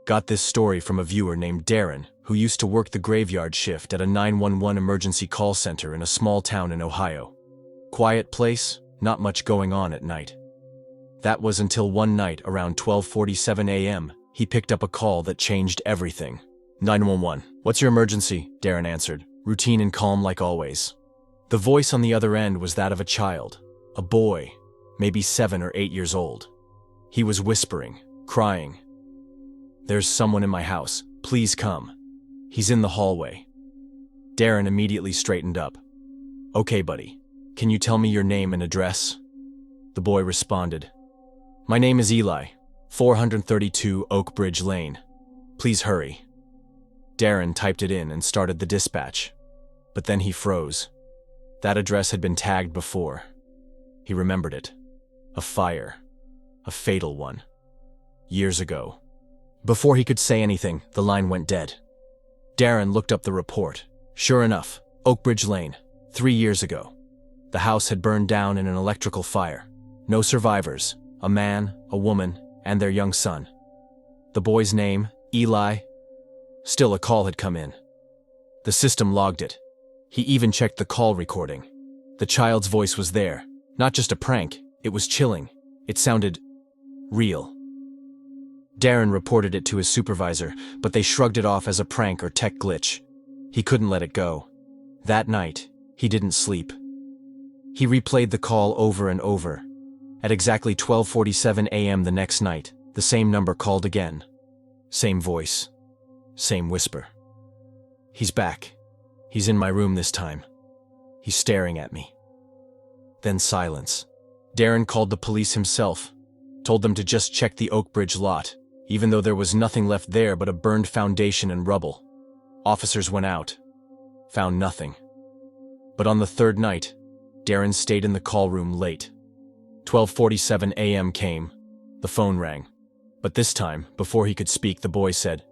Got this story from a viewer named Darren, who used to work the graveyard shift at a 911 emergency call center in a small town in Ohio. Quiet place, not much going on at night. That was until one night around 12:47 a.m., he picked up a call that changed everything. 911. What's your emergency? Darren answered, routine and calm like always. The voice on the other end was that of a child, a boy, maybe 7 or 8 years old. He was whispering, crying. There's someone in my house, please come. He's in the hallway. Darren immediately straightened up. Okay, buddy, can you tell me your name and address? The boy responded. My name is Eli, 432 Oak Bridge Lane. Please hurry. Darren typed it in and started the dispatch, but then he froze. That address had been tagged before. He remembered it. A fire. A fatal one. Years ago. Before he could say anything, the line went dead. Darren looked up the report. Sure enough, Oak Bridge Lane, 3 years ago. The house had burned down in an electrical fire. No survivors, a man, a woman, and their young son. The boy's name, Eli. Still, a call had come in. The system logged it. He even checked the call recording. The child's voice was there. Not just a prank, it was chilling. It sounded real. Darren reported it to his supervisor, but they shrugged it off as a prank or tech glitch. He couldn't let it go. That night, he didn't sleep. He replayed the call over and over. At exactly 12:47 a.m. the next night, the same number called again. Same voice. Same whisper. He's back. He's in my room this time. He's staring at me. Then silence. Darren called the police himself, told them to just check the Oak Bridge lot, even though there was nothing left there but a burned foundation and rubble. Officers went out, found nothing. But on the third night, Darren stayed in the call room late. 12:47 a.m. came. The phone rang. But this time, before he could speak, the boy said,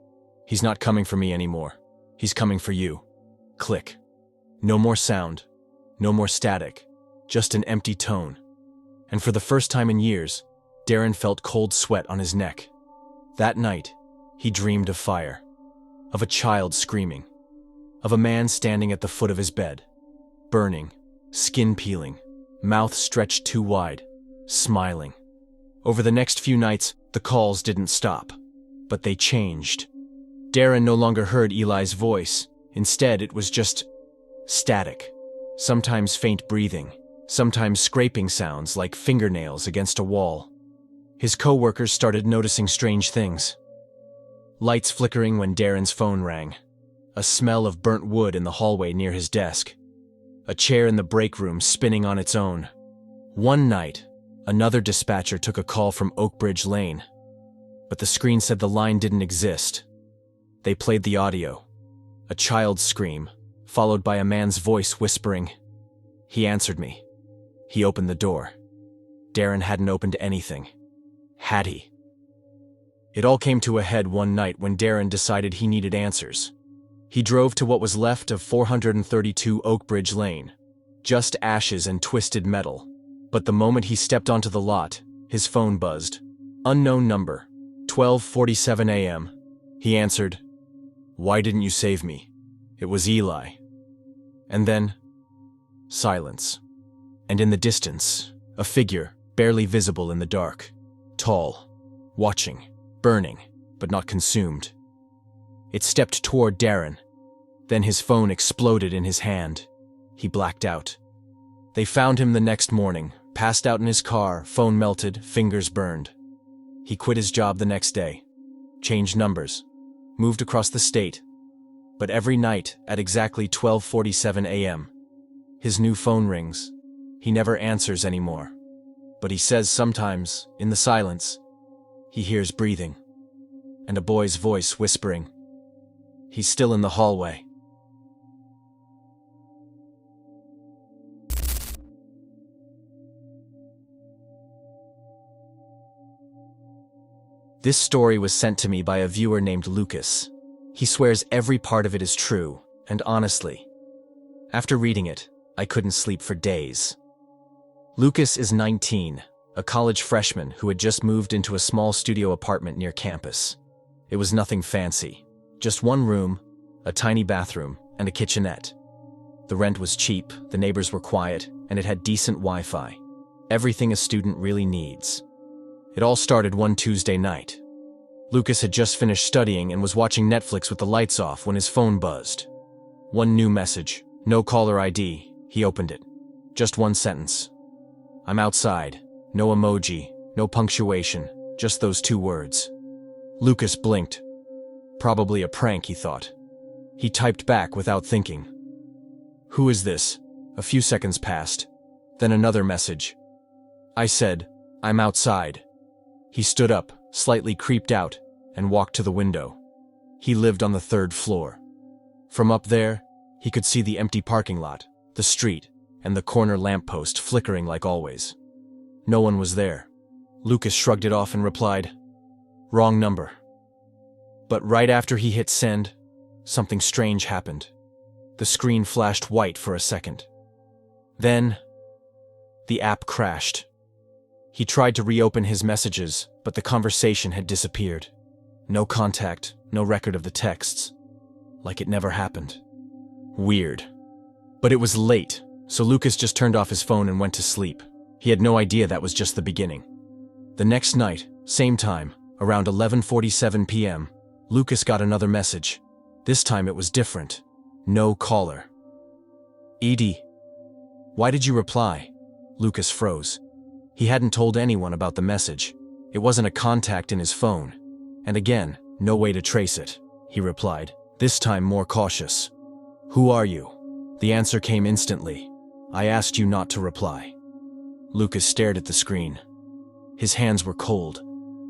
He's not coming for me anymore. He's coming for you. Click. No more sound. No more static. Just an empty tone. And for the first time in years, Darren felt cold sweat on his neck. That night, he dreamed of fire. Of a child screaming. Of a man standing at the foot of his bed. Burning. Skin peeling. Mouth stretched too wide. Smiling. Over the next few nights, the calls didn't stop. But they changed. Darren no longer heard Eli's voice. Instead, it was just static. Sometimes faint breathing. Sometimes scraping sounds like fingernails against a wall. His co-workers started noticing strange things. Lights flickering when Darren's phone rang. A smell of burnt wood in the hallway near his desk. A chair in the break room spinning on its own. One night, another dispatcher took a call from Oak Bridge Lane. But the screen said the line didn't exist. They played the audio. A child's scream, followed by a man's voice whispering. He answered me. He opened the door. Darren hadn't opened anything. Had he? It all came to a head one night when Darren decided he needed answers. He drove to what was left of 432 Oak Bridge Lane. Just ashes and twisted metal. But the moment he stepped onto the lot, his phone buzzed. Unknown number. 12:47 a.m. He answered. Why didn't you save me? It was Eli. And then, silence. And in the distance, a figure, barely visible in the dark. Tall, watching, burning, but not consumed. It stepped toward Darren. Then his phone exploded in his hand. He blacked out. They found him the next morning, passed out in his car, phone melted, fingers burned. He quit his job the next day, changed numbers, moved across the state. But every night at exactly 12:47 a.m., his new phone rings. He never answers anymore. But he says sometimes, in the silence, he hears breathing, and a boy's voice whispering. He's still in the hallway. This story was sent to me by a viewer named Lucas. He swears every part of it is true, and honestly, after reading it, I couldn't sleep for days. Lucas is 19, a college freshman who had just moved into a small studio apartment near campus. It was nothing fancy. Just one room, a tiny bathroom, and a kitchenette. The rent was cheap, the neighbors were quiet, and it had decent Wi-Fi. Everything a student really needs. It all started one Tuesday night. Lucas had just finished studying and was watching Netflix with the lights off when his phone buzzed. One new message, no caller ID. He opened it. Just one sentence. I'm outside. No emoji, no punctuation, just those two words. Lucas blinked. Probably a prank, he thought. He typed back without thinking. Who is this? A few seconds passed. Then another message. I said, I'm outside. He stood up, slightly creeped out, and walked to the window. He lived on the 3rd floor. From up there, he could see the empty parking lot, the street, and the corner lamppost flickering like always. No one was there. Lucas shrugged it off and replied, wrong number. But right after he hit send, something strange happened. The screen flashed white for a second. Then, the app crashed. He tried to reopen his messages, but the conversation had disappeared. No contact, no record of the texts. Like it never happened. Weird. But it was late, so Lucas just turned off his phone and went to sleep. He had no idea that was just the beginning. The next night, same time, around 11:47 p.m., Lucas got another message. This time it was different. No caller. Edie. Why did you reply? Lucas froze. He hadn't told anyone about the message. It wasn't a contact in his phone. And again, no way to trace it. He replied, this time more cautious. Who are you? The answer came instantly. I asked you not to reply. Lucas stared at the screen. His hands were cold,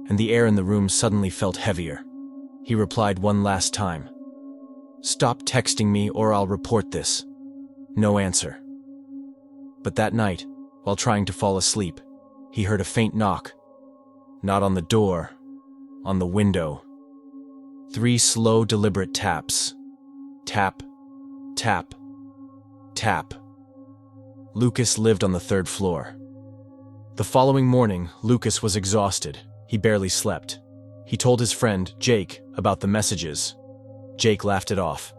and the air in the room suddenly felt heavier. He replied one last time. Stop texting me or I'll report this. No answer. But that night, while trying to fall asleep, he heard a faint knock. Not on the door, on the window. 3 slow, deliberate taps. Tap, tap, tap. Lucas lived on the 3rd floor. The following morning, Lucas was exhausted. He barely slept. He told his friend, Jake, about the messages. Jake laughed it off.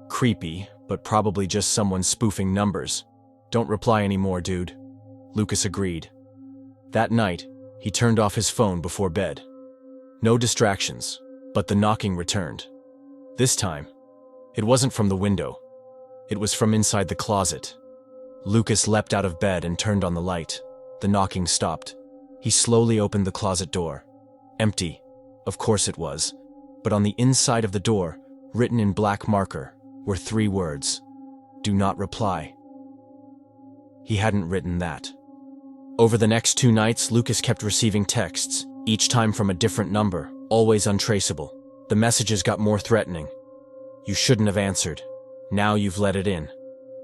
Creepy, but probably just someone spoofing numbers. Don't reply anymore, dude. Lucas agreed. That night, he turned off his phone before bed. No distractions, but the knocking returned. This time, it wasn't from the window. It was from inside the closet. Lucas leapt out of bed and turned on the light. The knocking stopped. He slowly opened the closet door. Empty. Of course it was. But on the inside of the door, written in black marker, were 3 words. Do not reply. He hadn't written that. Over the next 2 nights, Lucas kept receiving texts, each time from a different number, always untraceable. The messages got more threatening. You shouldn't have answered. Now you've let it in.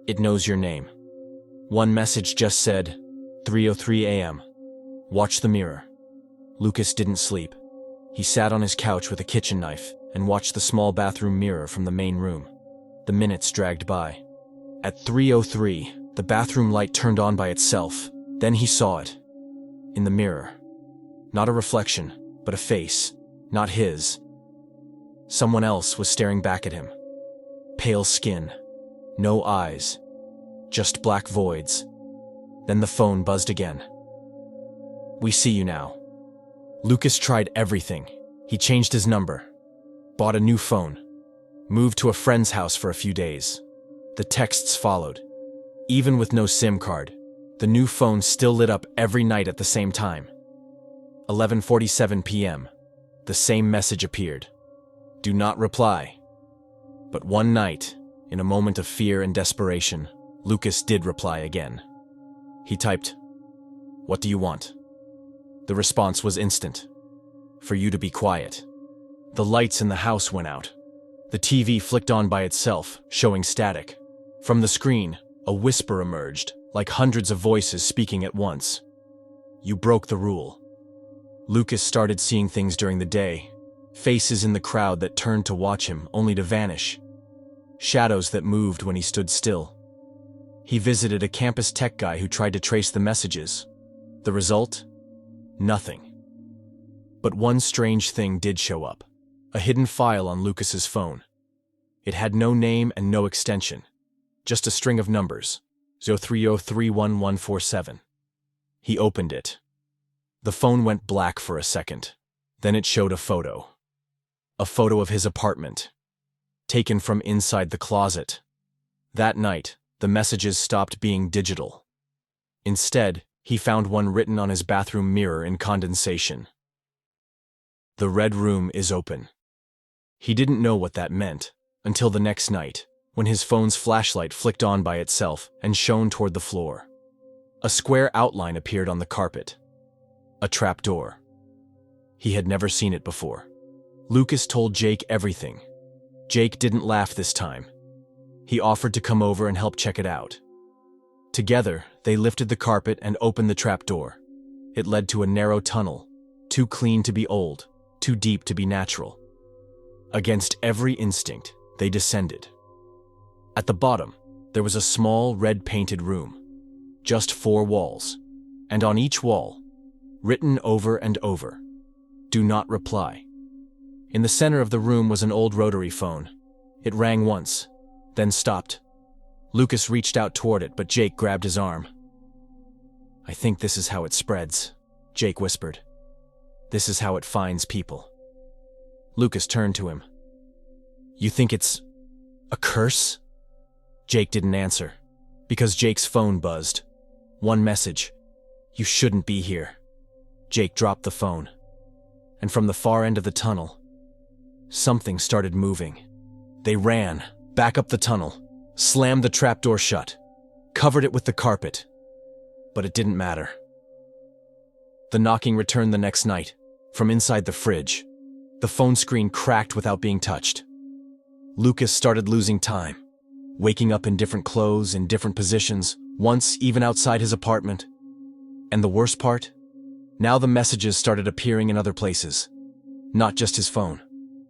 It knows your name. One message just said, 3:03 a.m. Watch the mirror. Lucas didn't sleep. He sat on his couch with a kitchen knife and watched the small bathroom mirror from the main room. The minutes dragged by. At 3:03, the bathroom light turned on by itself. Then he saw it. In the mirror. Not a reflection, but a face. Not his. Someone else was staring back at him. Pale skin. No eyes. Just black voids. Then the phone buzzed again. We see you now. Lucas tried everything. He changed his number. Bought a new phone. Moved to a friend's house for a few days. The texts followed. Even with no SIM card, the new phone still lit up every night at the same time. 11:47 p.m. The same message appeared. Do not reply. But one night, in a moment of fear and desperation, Lucas did reply again. He typed, "What do you want?" The response was instant. For you to be quiet. The lights in the house went out. The TV flicked on by itself, showing static. From the screen, a whisper emerged, like hundreds of voices speaking at once. You broke the rule. Lucas started seeing things during the day. Faces in the crowd that turned to watch him, only to vanish. Shadows that moved when he stood still. He visited a campus tech guy who tried to trace the messages. The result? Nothing. But one strange thing did show up. A hidden file on Lucas's phone. It had no name and no extension, just a string of numbers, 030311147. He opened it. The phone went black for a second. Then it showed a photo. A photo of his apartment, taken from inside the closet. That night, the messages stopped being digital. Instead, he found one written on his bathroom mirror in condensation. "The red room is open." He didn't know what that meant until the next night, when his phone's flashlight flicked on by itself and shone toward the floor. A square outline appeared on the carpet. A trapdoor. He had never seen it before. Lucas told Jake everything. Jake didn't laugh this time. He offered to come over and help check it out. Together, they lifted the carpet and opened the trapdoor. It led to a narrow tunnel, too clean to be old, too deep to be natural. Against every instinct, they descended. At the bottom, there was a small red-painted room. Just 4 walls, and on each wall, written over and over, "Do not reply." In the center of the room was an old rotary phone. It rang once, then stopped. Lucas reached out toward it, but Jake grabbed his arm. "I think this is how it spreads," Jake whispered. "This is how it finds people." Lucas turned to him. "You think it's a curse?" Jake didn't answer, because Jake's phone buzzed. One message: "You shouldn't be here." Jake dropped the phone. And from the far end of the tunnel, something started moving. They ran, back up the tunnel, slammed the trapdoor shut, covered it with the carpet. But it didn't matter. The knocking returned the next night, from inside the fridge. The phone screen cracked without being touched. Lucas started losing time, waking up in different clothes, in different positions, once even outside his apartment. And the worst part? Now the messages started appearing in other places. Not just his phone.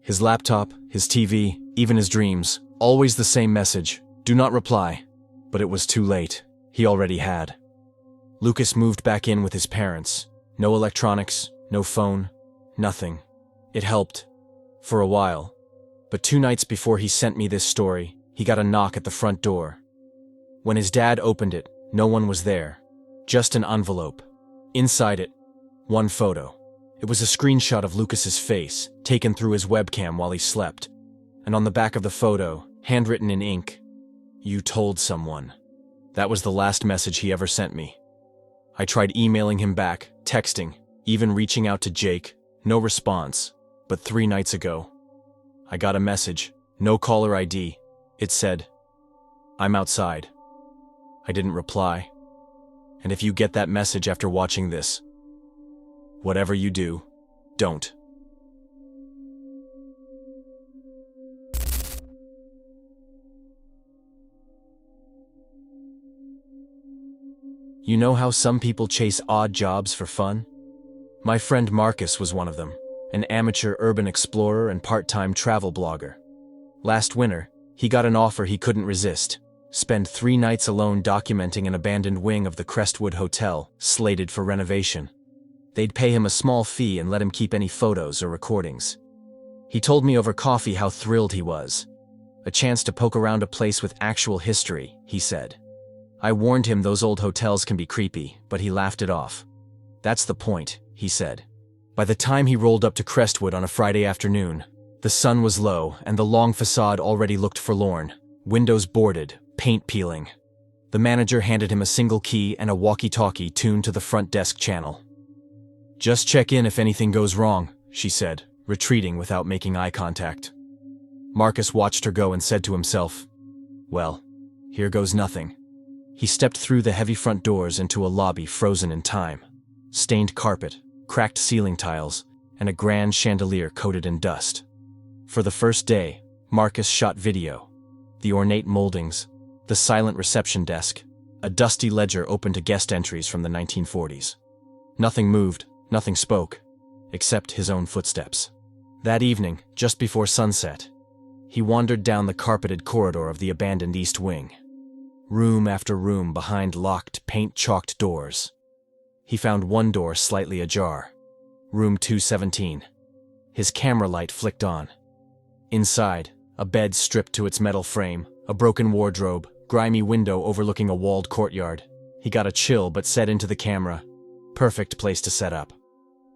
His laptop, his TV, even his dreams. Always the same message: "Do not reply." But it was too late. He already had. Lucas moved back in with his parents. No electronics, no phone, nothing. It helped. For a while. But 2 nights before he sent me this story, he got a knock at the front door. When his dad opened it, no one was there. Just an envelope. Inside it, one photo. It was a screenshot of Lucas's face, taken through his webcam while he slept. And on the back of the photo, handwritten in ink, "You told someone." That was the last message he ever sent me. I tried emailing him back, texting, even reaching out to Jake. No response. But 3 nights ago, I got a message, no caller ID. It said, "I'm outside." I didn't reply. And if you get that message after watching this, whatever you do, don't. You know how some people chase odd jobs for fun? My friend Marcus was one of them, an amateur urban explorer and part-time travel blogger. Last winter, he got an offer he couldn't resist: spend 3 nights alone documenting an abandoned wing of the Crestwood Hotel, slated for renovation. They'd pay him a small fee and let him keep any photos or recordings. He told me over coffee how thrilled he was. A chance to poke around a place with actual history, he said. I warned him those old hotels can be creepy, but he laughed it off. That's the point, he said. By the time he rolled up to Crestwood on a Friday afternoon, the sun was low and the long facade already looked forlorn, windows boarded, paint peeling. The manager handed him a single key and a walkie-talkie tuned to the front desk channel. "Just check in if anything goes wrong," she said, retreating without making eye contact. Marcus watched her go and said to himself, "Well, here goes nothing." He stepped through the heavy front doors into a lobby frozen in time. Stained carpet, cracked ceiling tiles, and a grand chandelier coated in dust. For the first day, Marcus shot video. The ornate moldings, the silent reception desk, a dusty ledger open to guest entries from the 1940s. Nothing moved, nothing spoke, except his own footsteps. That evening, just before sunset, he wandered down the carpeted corridor of the abandoned East Wing. Room after room behind locked, paint-chalked doors. He found one door slightly ajar. Room 217. His camera light flicked on. Inside, a bed stripped to its metal frame, a broken wardrobe, grimy window overlooking a walled courtyard. He got a chill but said into the camera, "Perfect place to set up."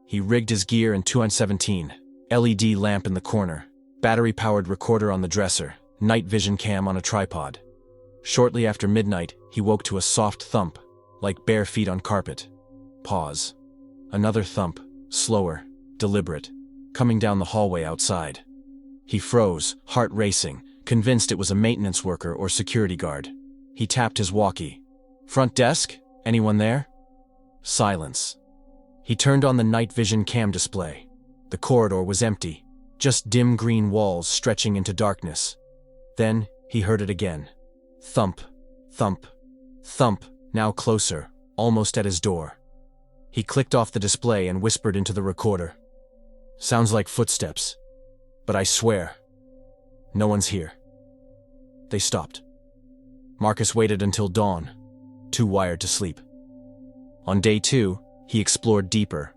He rigged his gear in 217, LED lamp in the corner, battery-powered recorder on the dresser, night vision cam on a tripod. Shortly after midnight, he woke to a soft thump, like bare feet on carpet. Pause. Another thump, slower, deliberate, coming down the hallway outside. He froze, heart racing, convinced it was a maintenance worker or security guard. He tapped his walkie. "Front desk? Anyone there?" Silence. He turned on the night vision cam display. The corridor was empty, just dim green walls stretching into darkness. Then he heard it again. Thump, thump, thump, now closer, almost at his door. He clicked off the display and whispered into the recorder. "Sounds like footsteps, but I swear, no one's here." They stopped. Marcus waited until dawn, too wired to sleep. On day 2, he explored deeper.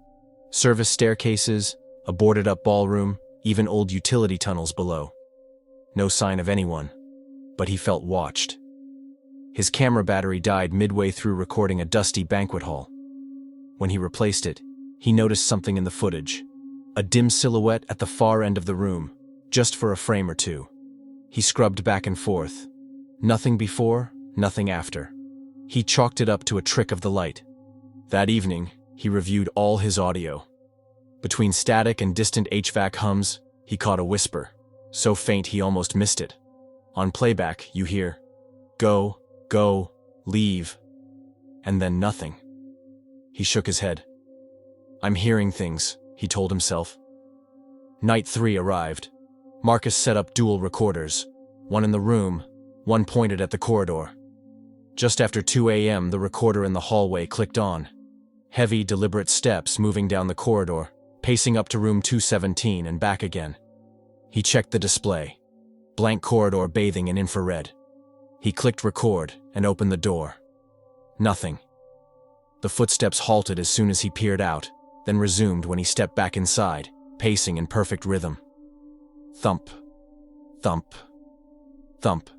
Service staircases, a boarded-up ballroom, even old utility tunnels below. No sign of anyone, but he felt watched. His camera battery died midway through recording a dusty banquet hall. When he replaced it, he noticed something in the footage. A dim silhouette at the far end of the room, just for a frame or two. He scrubbed back and forth. Nothing before, nothing after. He chalked it up to a trick of the light. That evening, he reviewed all his audio. Between static and distant HVAC hums, he caught a whisper, so faint he almost missed it. On playback, you hear, "Go, go, leave," and then nothing. He shook his head. "I'm hearing things," he told himself. Night 3 arrived. Marcus set up dual recorders, one in the room, one pointed at the corridor. Just after 2 a.m., the recorder in the hallway clicked on. Heavy, deliberate steps moving down the corridor, pacing up to room 217 and back again. He checked the display. Blank corridor bathing in infrared. He clicked record and opened the door. Nothing. The footsteps halted as soon as he peered out, then resumed when he stepped back inside, pacing in perfect rhythm. Thump, thump, thump.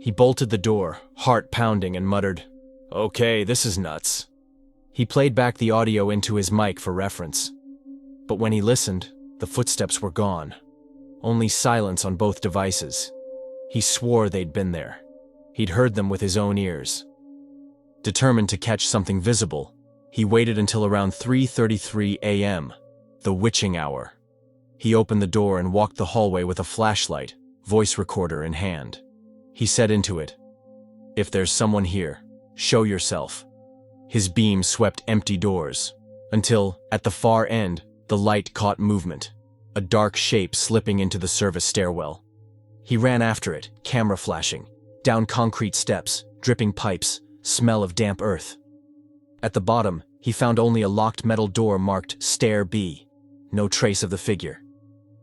He bolted the door, heart pounding, and muttered, "Okay, this is nuts." He played back the audio into his mic for reference. But when he listened, the footsteps were gone. Only silence on both devices. He swore they'd been there. He'd heard them with his own ears. Determined to catch something visible, he waited until around 3:33 a.m., the witching hour. He opened the door and walked the hallway with a flashlight, voice recorder in hand. He said into it, "If there's someone here, show yourself." His beam swept empty doors, until, at the far end, the light caught movement, a dark shape slipping into the service stairwell. He ran after it, camera flashing, down concrete steps, dripping pipes, smell of damp earth. At the bottom, he found only a locked metal door marked Stair B, no trace of the figure.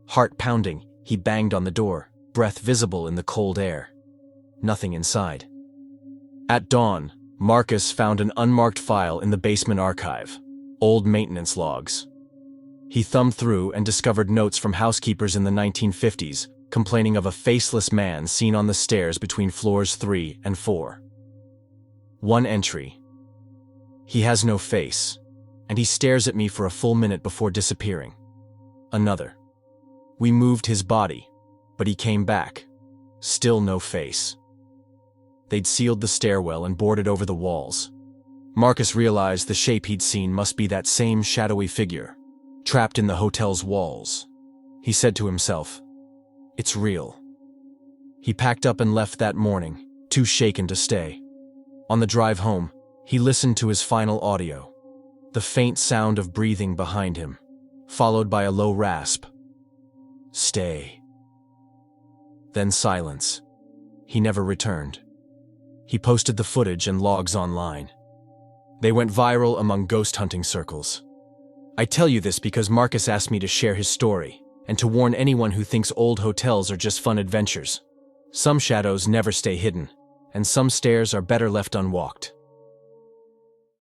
Heart pounding, he banged on the door, breath visible in the cold air. Nothing inside. At dawn, Marcus found an unmarked file in the basement archive, old maintenance logs. He thumbed through and discovered notes from housekeepers in the 1950s, complaining of a faceless man seen on the stairs between floors 3 and 4. One entry. "He has no face, and he stares at me for a full minute before disappearing." Another. "We moved his body, but he came back. Still no face." They'd sealed the stairwell and boarded over the walls. Marcus realized the shape he'd seen must be that same shadowy figure, trapped in the hotel's walls. He said to himself, "It's real." He packed up and left that morning, too shaken to stay. On the drive home, he listened to his final audio, the faint sound of breathing behind him, followed by a low rasp. "Stay." Then silence. He never returned. He posted the footage and logs online. They went viral among ghost hunting circles. I tell you this because Marcus asked me to share his story, and to warn anyone who thinks old hotels are just fun adventures. Some shadows never stay hidden, and some stairs are better left unwalked.